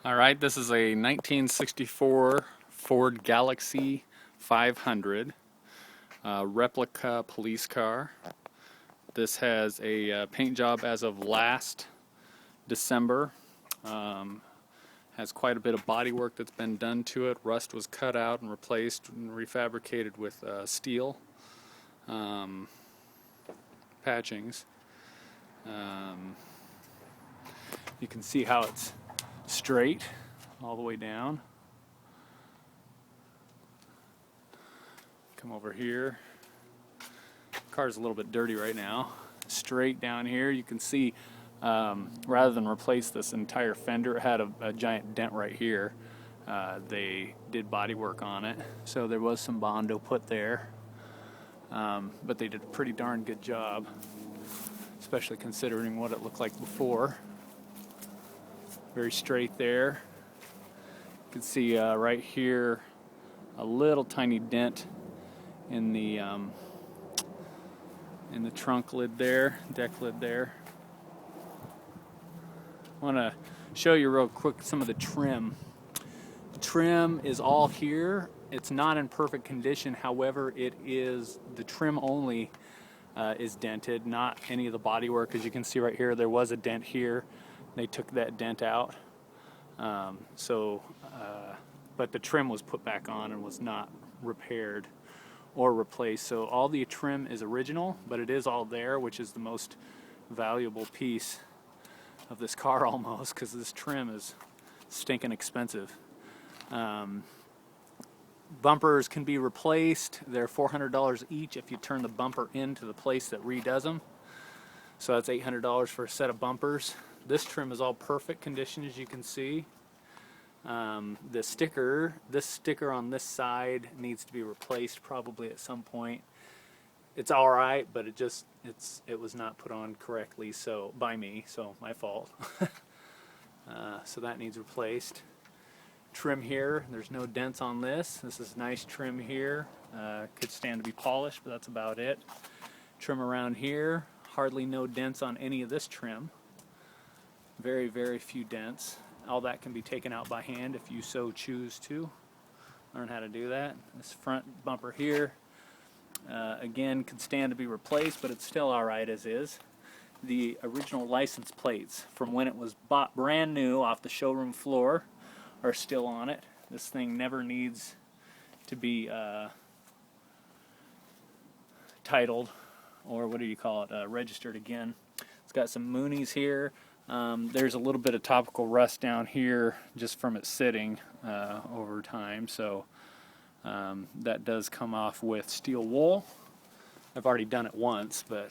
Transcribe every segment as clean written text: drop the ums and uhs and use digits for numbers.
Alright, this is a 1964 Ford Galaxie 500 replica police car. This has a paint job as of last December. Has quite a bit of body work that's been done to it. Rust was cut out and replaced and refabricated with steel patchings. You can see how it's straight all the way down. Come over here. Car's a little bit dirty right now. Straight down here, you can see rather than replace this entire fender, it had a giant dent right here. They did body work on it, so there was some Bondo put there, but they did a pretty darn good job, especially considering what it looked like before. Very straight there. You can see right here a little tiny dent in the trunk lid there, deck lid there. I want to show you real quick some of the trim. The trim is all here. It's not in perfect condition, however, it is the trim only is dented, not any of the body work. As you can see right here, there was a dent here. They took that dent out. But the trim was put back on and was not repaired or replaced. So all the trim is original, but it is all there, which is the most valuable piece of this car almost, because this trim is stinking expensive. Bumpers can be replaced. They're $400 each if you turn the bumper into the place that redoes them. So that's $800 for a set of bumpers. This trim is all perfect condition, as you can see. This sticker on this side needs to be replaced probably at some point. It's all right, but it was not put on correctly, so by me, so my fault. So that needs replaced. Trim here, there's no dents on this. This is nice trim here. Could stand to be polished, but that's about it. Trim around here, hardly no dents on any of this trim. Very, very few dents. All that can be taken out by hand if you so choose to. Learn how to do that. This front bumper here, again, could stand to be replaced, but it's still alright as is. The original license plates from when it was bought brand new off the showroom floor are still on it. This thing never needs to be titled, or what do you call it, registered again. It's got some Moonies here. There's a little bit of topical rust down here just from it sitting over time, so that does come off with steel wool. I've already done it once, but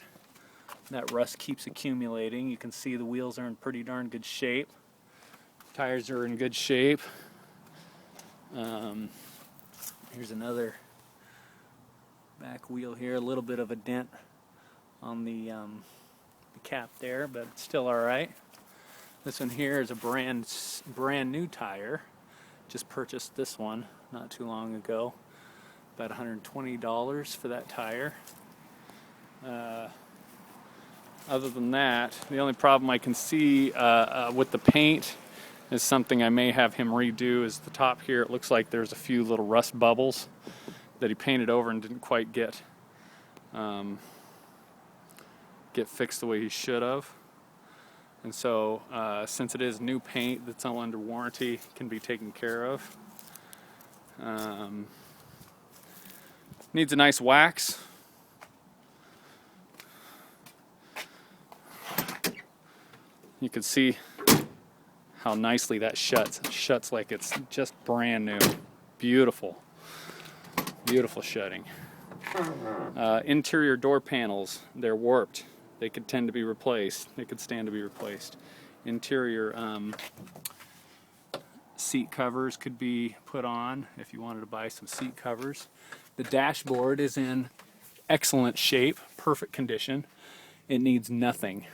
that rust keeps accumulating. You can see the wheels are in pretty darn good shape. Tires are in good shape. Here's another back wheel here, a little bit of a dent on the cap there, but it's still alright. This one here is a brand new tire. Just purchased this one not too long ago. About $120 for that tire. Other than that, the only problem I can see with the paint is something I may have him redo. Is the top here, it looks like there's a few little rust bubbles that he painted over and didn't quite get fixed the way he should have. And so since it is new paint that's all under warranty, can be taken care of. Needs a nice wax. You can see how nicely that shuts. It shuts like it's just brand new. Beautiful. Beautiful shutting. Interior door panels, they're warped. They could tend to be replaced. They could stand to be replaced. Interior seat covers could be put on if you wanted to buy some seat covers. The dashboard is in excellent shape, perfect condition. It needs nothing.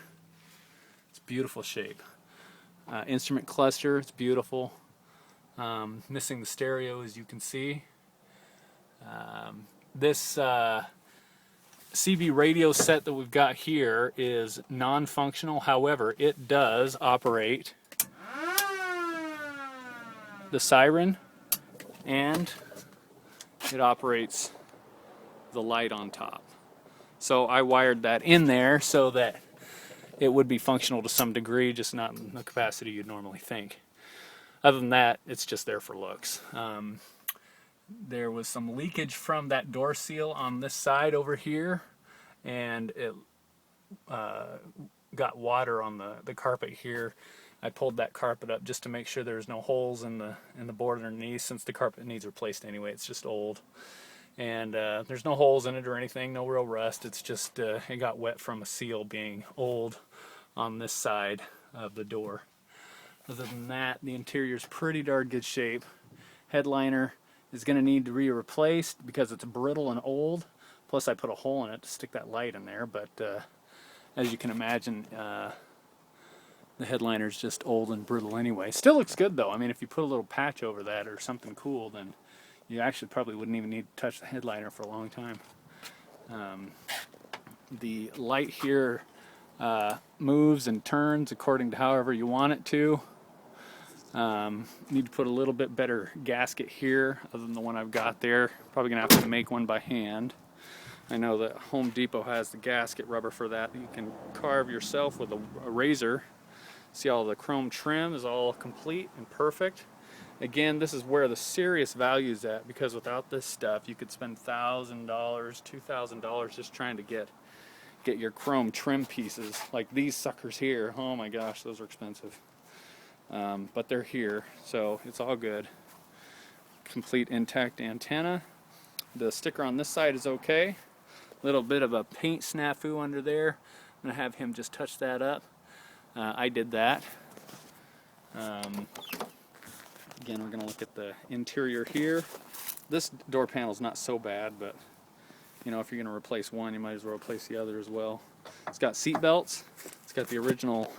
It's beautiful shape. Instrument cluster, it's beautiful. Missing the stereo, as you can see. This CB radio set that we've got here is non-functional. However, it does operate the siren, and it operates the light on top. So I wired that in there so that it would be functional to some degree, just not in the capacity you'd normally think. Other than that, it's just there for looks. There was some leakage from that door seal on this side over here, and it got water on the carpet here. I pulled that carpet up just to make sure there's no holes in the board underneath, since the carpet needs replaced anyway. It's just old, and there's no holes in it or anything, no real rust. It's just it got wet from a seal being old on this side of the door. Other than that, the interior's pretty darn good shape. Headliner is going to need to be replaced because it's brittle and old. Plus I put a hole in it to stick that light in there, but as you can imagine, the headliner's just old and brittle anyway. Still looks good though. I mean, if you put a little patch over that or something cool, then you actually probably wouldn't even need to touch the headliner for a long time. The light here moves and turns according to however you want it to. Need to put a little bit better gasket here other than the one I've got there. Probably gonna have to make one by hand. I know that Home Depot has the gasket rubber for that. You can carve yourself with a razor. See, all the chrome trim is all complete and perfect. Again, this is where the serious value is at, because without this stuff you could spend $1,000, $2,000 just trying to get your chrome trim pieces like these suckers here. Oh my gosh, those are expensive. But they're here, so it's all good. Complete intact antenna. The sticker on this side is okay. Little bit of a paint snafu under there. I'm gonna have him just touch that up. I did that. Again, we're gonna look at the interior here. This door panel is not so bad, but you know, if you're gonna replace one, you might as well replace the other as well. It's got seat belts. It's got the original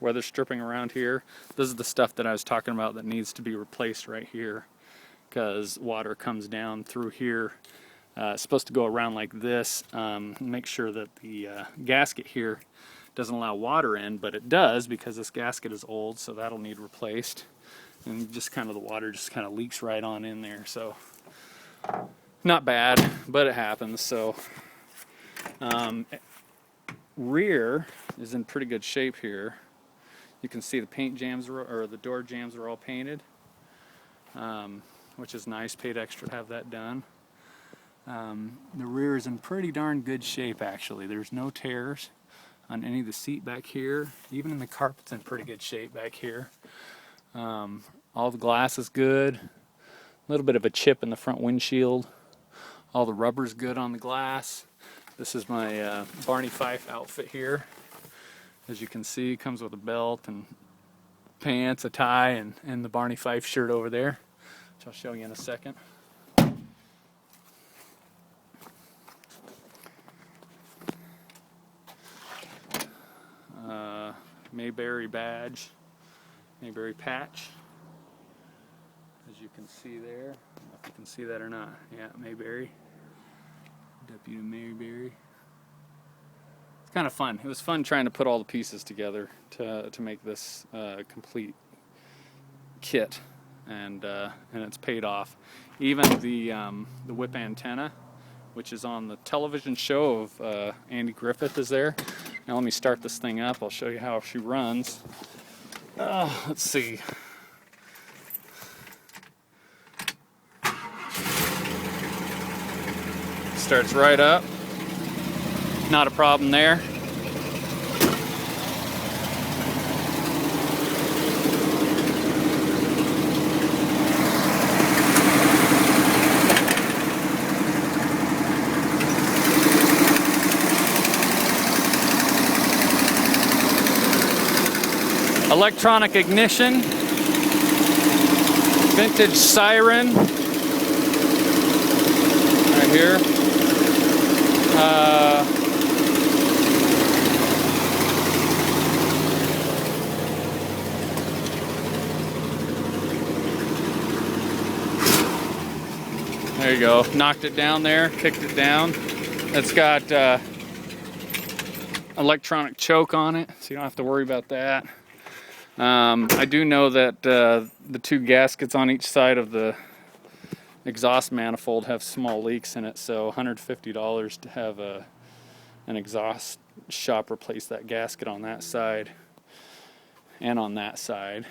weather stripping around here. This is the stuff that I was talking about that needs to be replaced right here, because water comes down through here. It's supposed to go around like this. Make sure that the gasket here doesn't allow water in, but it does because this gasket is old, so that'll need replaced. And just kind of the water just kind of leaks right on in there, so not bad, but it happens. So rear is in pretty good shape here. You can see the paint jams or the door jams are all painted, which is nice. Paid extra to have that done. The rear is in pretty darn good shape actually. There's no tears on any of the seat back here. Even in the carpet's in pretty good shape back here. All the glass is good. A little bit of a chip in the front windshield. All the rubber's good on the glass. This is my Barney Fife outfit here. As you can see, comes with a belt and pants, a tie, and the Barney Fife shirt over there, which I'll show you in a second. Mayberry badge, Mayberry patch, as you can see there. I don't know if you can see that or not. Yeah, Mayberry, Deputy Mayberry. It's kind of fun. It was fun trying to put all the pieces together to make this complete kit, and it's paid off. Even the whip antenna, which is on the television show of Andy Griffith, is there. Now let me start this thing up. I'll show you how she runs. Let's see. Starts right up. Not a problem there. Electronic ignition, vintage siren right here. There you go. Knocked it down there, kicked it down. It's got electronic choke on it, so you don't have to worry about that. I do know that the two gaskets on each side of the exhaust manifold have small leaks in it, so $150 to have an exhaust shop replace that gasket on that side and on that side.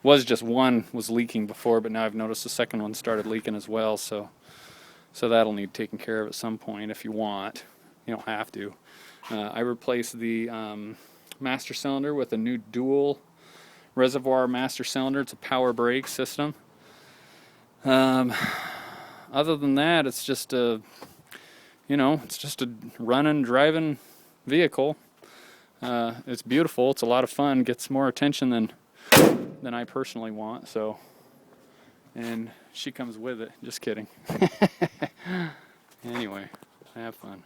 Was just one was leaking before, but now I've noticed the second one started leaking as well, so that'll need taken care of at some point if you want. You don't have to. I replaced the master cylinder with a new dual reservoir master cylinder. It's a power brake system. Other than that, it's just a, it's just a running, driving vehicle. It's beautiful. It's a lot of fun. Gets more attention than I personally want. So, and she comes with it. Just kidding. Anyway, have fun.